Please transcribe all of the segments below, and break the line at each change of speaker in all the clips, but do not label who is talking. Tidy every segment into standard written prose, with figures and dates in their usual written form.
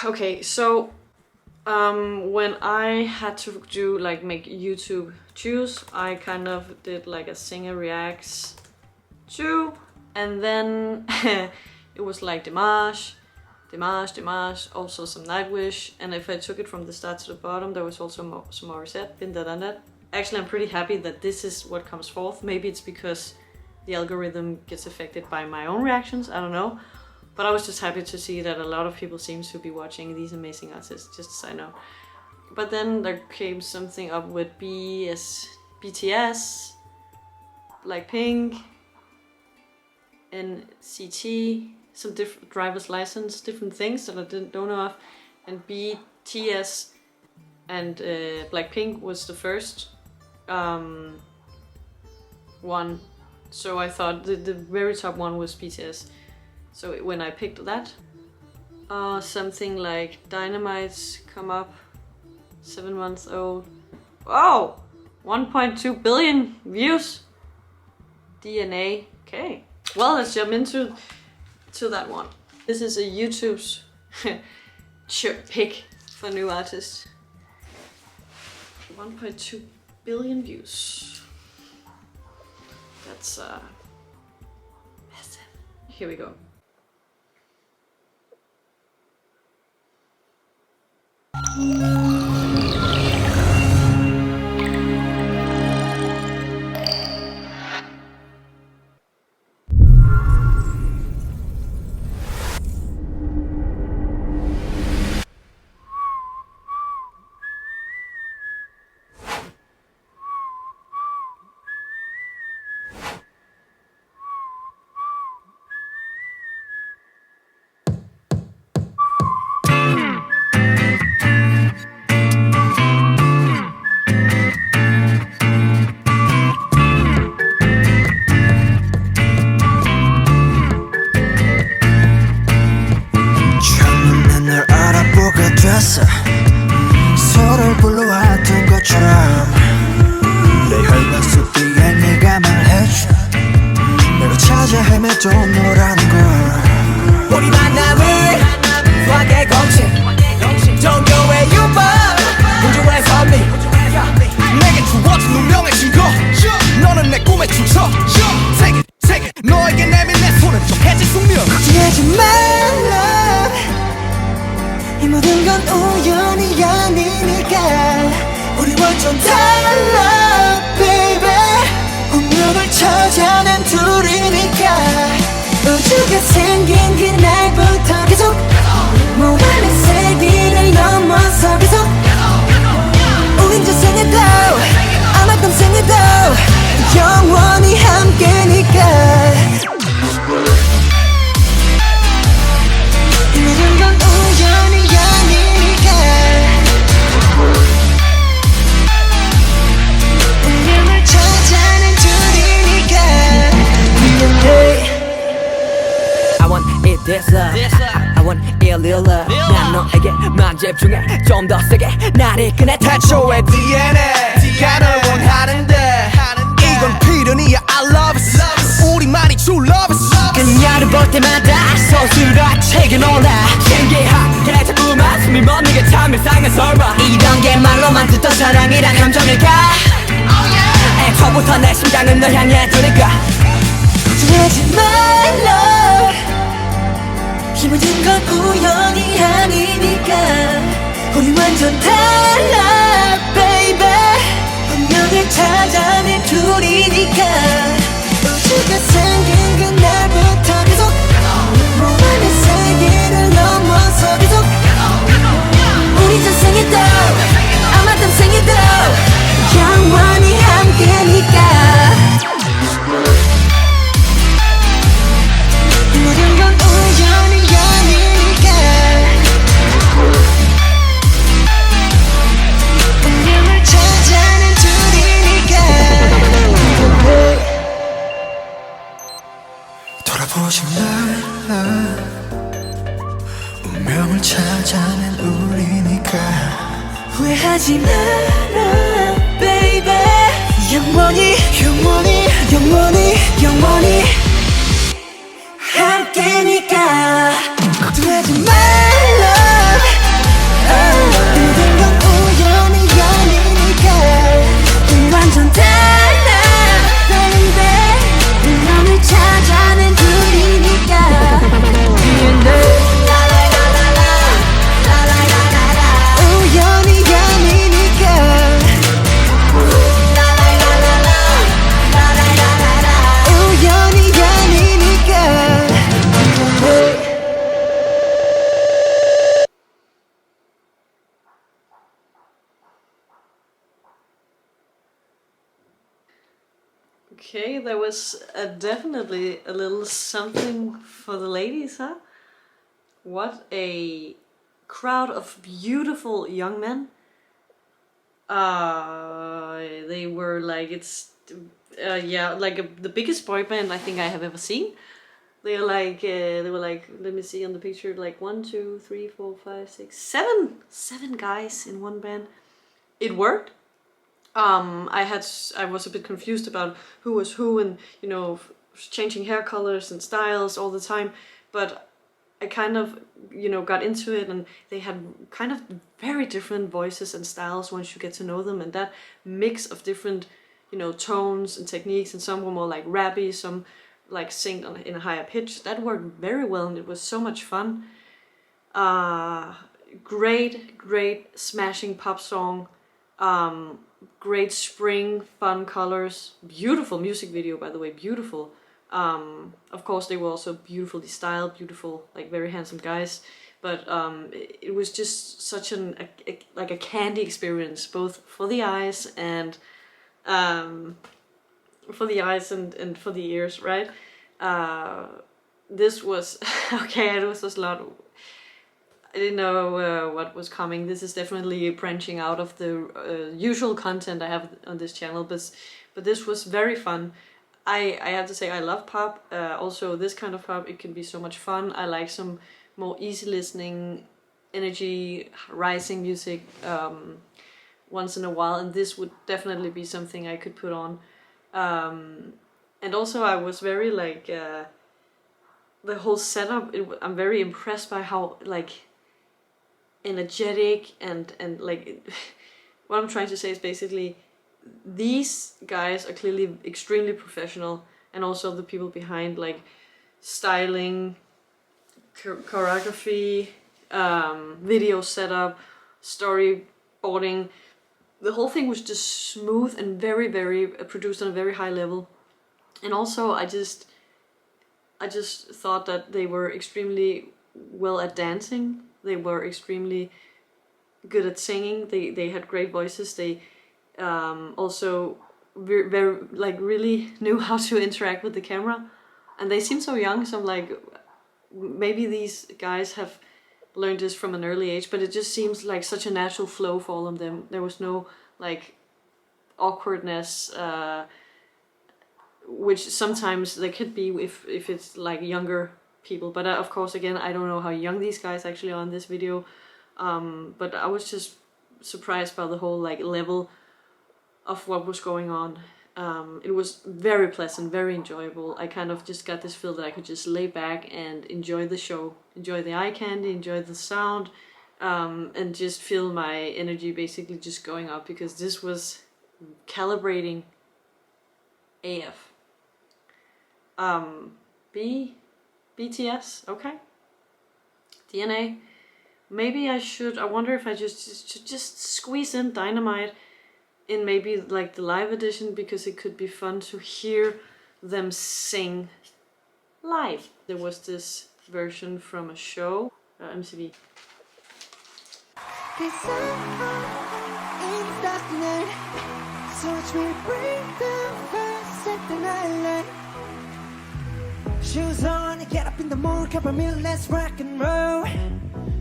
Okay, so when I had to do like make YouTube choose, I kind of did like a singer reacts to, and then it was like Dimash, also some Nightwish, and if I took it from the start to the bottom, there was also some Morissette, Been There Done That. Actually, I'm pretty happy that this is what comes forth. Maybe it's because the algorithm gets affected by my own reactions, I don't know. But I was just happy to see that a lot of people seem to be watching these amazing artists, just as I know. But then there came something up with BTS, Blackpink, NCT, some different driver's license, different things that I don't know of. And BTS and Blackpink was the first one. So I thought the very top one was BTS. So when I picked that, something like DYNAMITE come up, 7 months old. Oh, 1.2 billion views. DNA, okay. Well, let's jump into that one. This is a YouTube's pick for new artists. 1.2 billion views. That's massive. Here we go.
서로를 불러왔던 것처럼 내 혈관 뒤에 네가 말해줘 내가 찾아 헤매도 너라는 걸 우리 만남을 수학의 공식 Don't go where you are 우주의 선미 내게 주어진 운명의 증거 너는 내 꿈의 주석 Take it 너에게 내민 내 손은 좀 해질 숙명 걱정하지 말라 이 모든 건 우연이 아니니까 우리 완전 달라 baby 운명을 찾아낸 둘이니까 우주가 생긴 그날부터 계속 모험의 세기를 넘어서 계속 우린 저 생에도 아마 땀 생에도 영원히 함께니까 이 모든 건 우연이 This love, I want a little love 난 너에게만 집중해 좀 더 세게 날 이끄네 태초의 DNA가 널 원하는데 이건 필연이야 I love it 우리만이 true love it 그녀를 볼 때마다 서술화책에 놀라 신기하게 자꾸만 숨이 멎는 참 이상한 설마 이런 게 말로만 듣던 사랑이란 감정일까 애초부터 내 심장은 널 향해 두니까 걱정하지 말라 이 모든 건 우연이 아니니까 우리 완전 달라 baby 운명을 찾아낸 둘이니까 우주가 생긴 그날부터 계속 모험의 세계를 넘어서 계속 우리 전생에도 아마 땀 생에도 영원히 함께니까 이 모든 건 우연이 돌아보지 말라 운명을 찾아낸 우리니까 후회하지 마라 baby 영원히 함께니까 걱정하지 말라
Okay, there was definitely a little something for the ladies, huh? What a crowd of beautiful young men. They were like, yeah, like the biggest boy band I think I have ever seen. They were like, let me see on the picture, like 1, 2, 3, 4, 5, 6, 7 guys in one band. It worked. I was a bit confused about who was who, and you know, changing hair colors and styles all the time, but I kind of, you know, got into it, and they had kind of very different voices and styles once you get to know them, and that mix of different, you know, tones and techniques, and some were more like rappy, some like sing in a higher pitch. That worked very well, and it was so much fun. Great smashing pop song. Great spring, fun colors, beautiful music video, by the way, beautiful. Of course, they were also beautifully styled, beautiful, like very handsome guys. But it was just such like a candy experience, both for the eyes and for the ears, right? This was okay. It was just a lot. I didn't know what was coming. This is definitely branching out of the usual content I have on this channel, but this was very fun. I have to say I love pop. Also, this kind of pop, it can be so much fun. I like some more easy listening, energy rising music once in a while, and this would definitely be something I could put on. And also, I was very like the whole setup. I'm very impressed by how like energetic and like what I'm trying to say is basically these guys are clearly extremely professional, and also the people behind, like styling, choreography, video setup, storyboarding. The whole thing was just smooth and very produced on a very high level. And also I just thought that they were extremely well at dancing. They were extremely good at singing. They had great voices. They also very like really knew how to interact with the camera, and they seem so young. So I'm like, maybe these guys have learned this from an early age, but it just seems like such a natural flow for all of them. There was no like awkwardness, which sometimes there could be if it's like younger people, but of course, again, I don't know how young these guys actually are in this video, but I was just surprised by the whole like level of what was going on. It was very pleasant, very enjoyable. I kind of just got this feel that I could just lay back and enjoy the show, enjoy the eye candy, enjoy the sound, and just feel my energy basically just going up, because this was calibrating AF. BTS, okay. DNA. Maybe I wonder if I just squeeze in Dynamite in maybe like the live edition, because it could be fun to hear them sing live. There was this version from a show, MCV.
Shoes on, get up in the morning, cup of milk, let's rock and roll.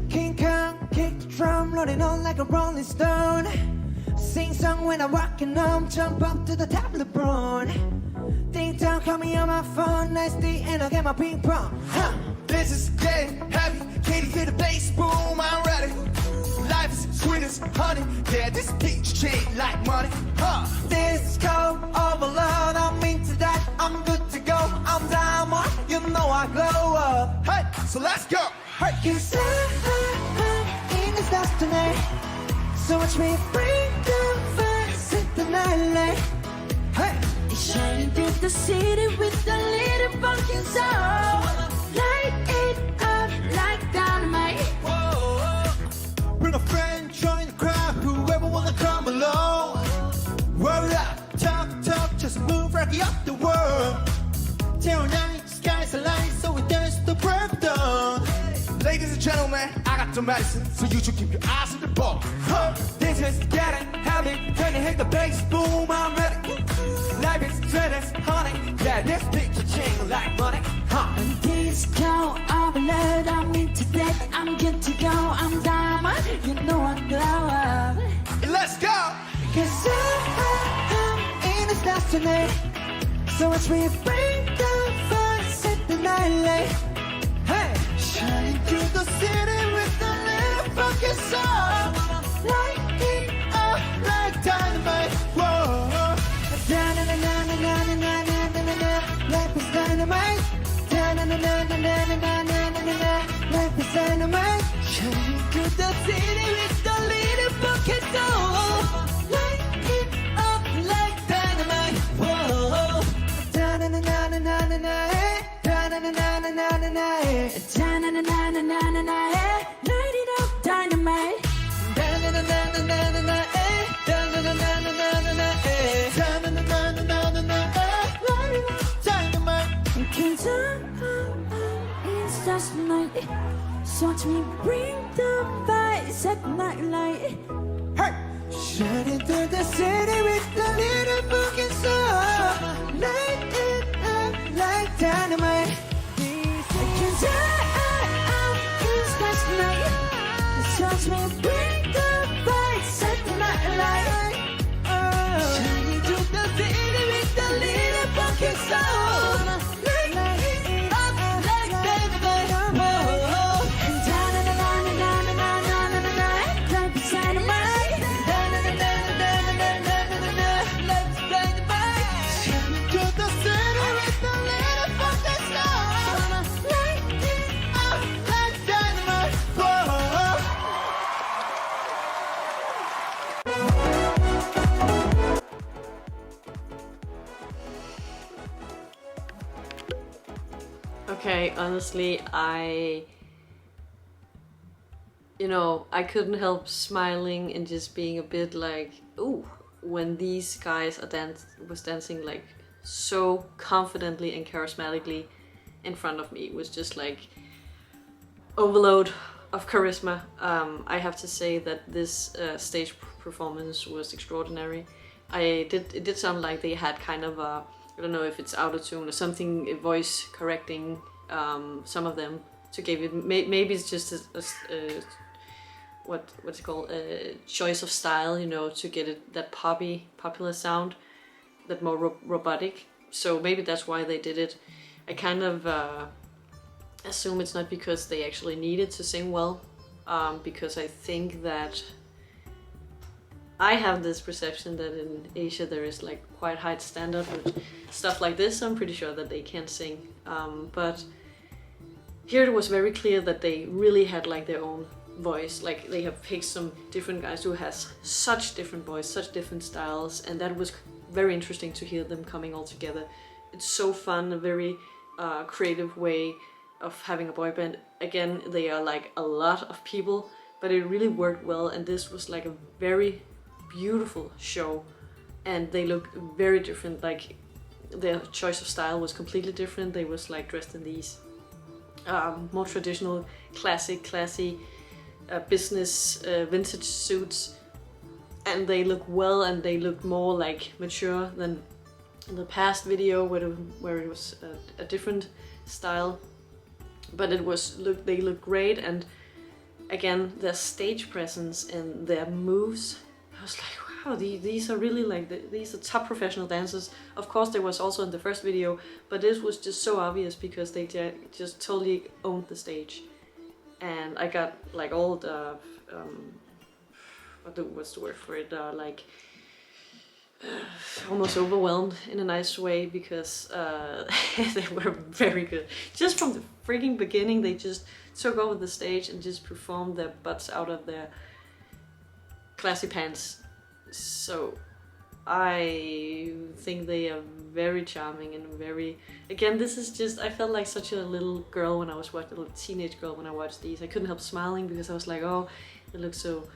King Kong, kick the drum, rolling on like a rolling stone. Sing song when I'm walking home, jump up to the top of the LeBron. Ding dong, call me on my phone, nice day, and I'll get my ping pong. Huh.
This is getting heavy, Katie feel the bass boom, I'm ready. Life is sweet as honey, yeah, this peach cheap like money.
Disco overload, I'm into that, I'm good to go. I'm diamond, you know I glow up.
Hey, so let's go.
Hey, you say in the stars tonight, so watch me bring the fire, set the night light. Hey, shining through the city with a little funky soul. Light it up like dynamite.
Whoa, bring a friend, join the crowd, whoever wanna come along. Roll up, talk, just move rocky up the world. Till night, skies align, so we dance the break down. Ladies and gentlemen, I got to medicine, so you should keep your eyes on the ball. Huh. This is getting heavy, when you hit the bass, boom, I'm ready. Life is sweet as honey, yeah, this picture change like money. Huh.
Disco overload, I'm into that, I'm good to go, I'm diamond, you know I glow up.
Let's go!
Cause I'm in the stars tonight, so as we bring the fire, set the night light.
Hey! Shining through the city with a little funky soul.
Light it
Up like dynamite, whoa.
Da-na-na-na-na-na-na-na-na-na-na. Life is dynamite. Da-na-na-na-na-na-na-na-na-na. Life is dynamite.
Shining through the city with a little funky soul.
Light it
Up like dynamite, whoa.
da-na-na-na-na-na-na-na. Da-na-na-na-na-na-na. Da-na-na-na-na-na-na. Light it up, dynamite.
Da-na-na-na-na-na-na, da-na-na-na-na-na-na, da-na-na-na-na-na-na,
Light it up.
dynamite.
Cause it's just night. So watch me bring the fire, set the night light.
Hey! Shining through the city with a little funky soul.
Light it up like dynamite. Cause it's just night. So watch me bring the fire, set the night light.
Shining through the city with a little funky soul. Light it up like dynamite, whoa.
Da-na-na-na-na-na-na-na-na-na. Life is dynamite.
Da-na-na-na-na-na-na-na-na, let's dynamite. Shining through the city with a little funky soul.
Light it
Up like dynamite, whoa.
Okay, honestly, I couldn't help smiling and just being a bit like, ooh, when these guys was dancing like so confidently and charismatically in front of me. It was just like overload of charisma. I have to say that this stage performance was extraordinary. It did sound like they had kind of a, I don't know if it's auto-tune or something, a voice correcting some of them to give it, maybe it's just what's it called, a choice of style, to get it that popular sound, that more robotic. So maybe that's why they did it. I kind of assume it's not because they actually needed to sing well, because I think that I have this perception that in Asia there is like quite high standard with stuff like this. I'm pretty sure that they can sing, but here it was very clear that they really had like their own voice. Like they have picked some different guys who has such different voice, such different styles, and that was very interesting to hear them coming all together. It's so fun, a very creative way of having a boy band. Again, they are like a lot of people, but it really worked well, and this was like a very beautiful show, and they look very different. Like their choice of style was completely different. They was like dressed in these more traditional, classy business vintage suits, and they look well, and they look more like mature than in the past video where it was a different style. But they look great, and again their stage presence and their moves, I was like, wow, these are really like these are top professional dancers. Of course there was also in the first video, but this was just so obvious because they just totally owned the stage. And I got like all the what's the word for it, almost overwhelmed in a nice way, because they were very good. Just from the freaking beginning, they just took over the stage and just performed their butts out of their classy pants. So I think they are very charming and very, again, this is just, I felt like such a little girl when I was watching, a little teenage girl when I watched these. I couldn't help smiling because I was like, oh, they look so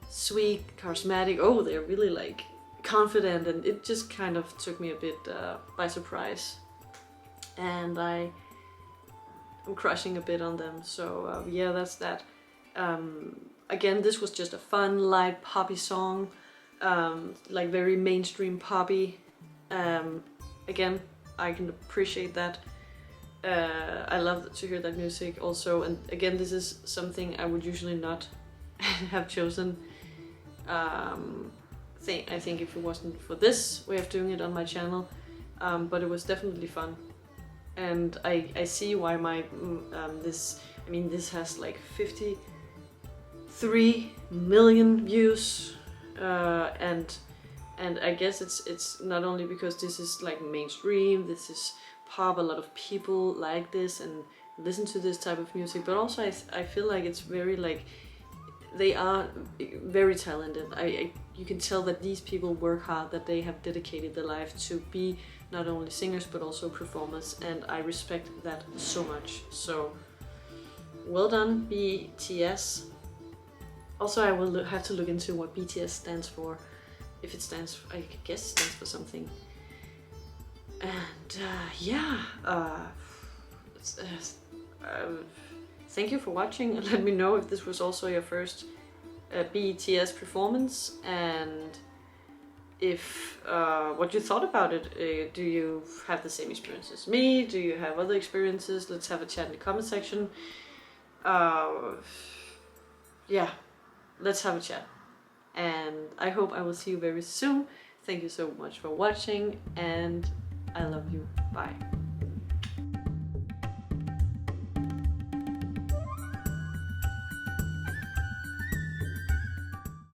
sweet, charismatic. Oh, they're really like confident, and it just kind of took me a bit by surprise. And I'm crushing a bit on them. So yeah, that's that. Again, this was just a fun, light, poppy song, like very mainstream poppy. Again, I can appreciate that. I love to hear that music also, and again, this is something I would usually not have chosen. I think if it wasn't for this way of doing it on my channel, but it was definitely fun, and I see why my this has like 53 million views, and I guess it's not only because this is like mainstream, this is pop, a lot of people like this and listen to this type of music, but also I feel like it's very like, they are very talented. You can tell that these people work hard, that they have dedicated their life to be not only singers but also performers, and I respect that so much. So well done, BTS. Also, I will have to look into what BTS stands for. If it stands, I guess it stands for something. And yeah, thank you for watching. Let me know if this was also your first BTS performance, and if what you thought about it. Do you have the same experience as me? Do you have other experiences? Let's have a chat in the comment section. Yeah, let's have a chat, and I hope I will see you very soon. Thank you so much for watching, and I love you. Bye.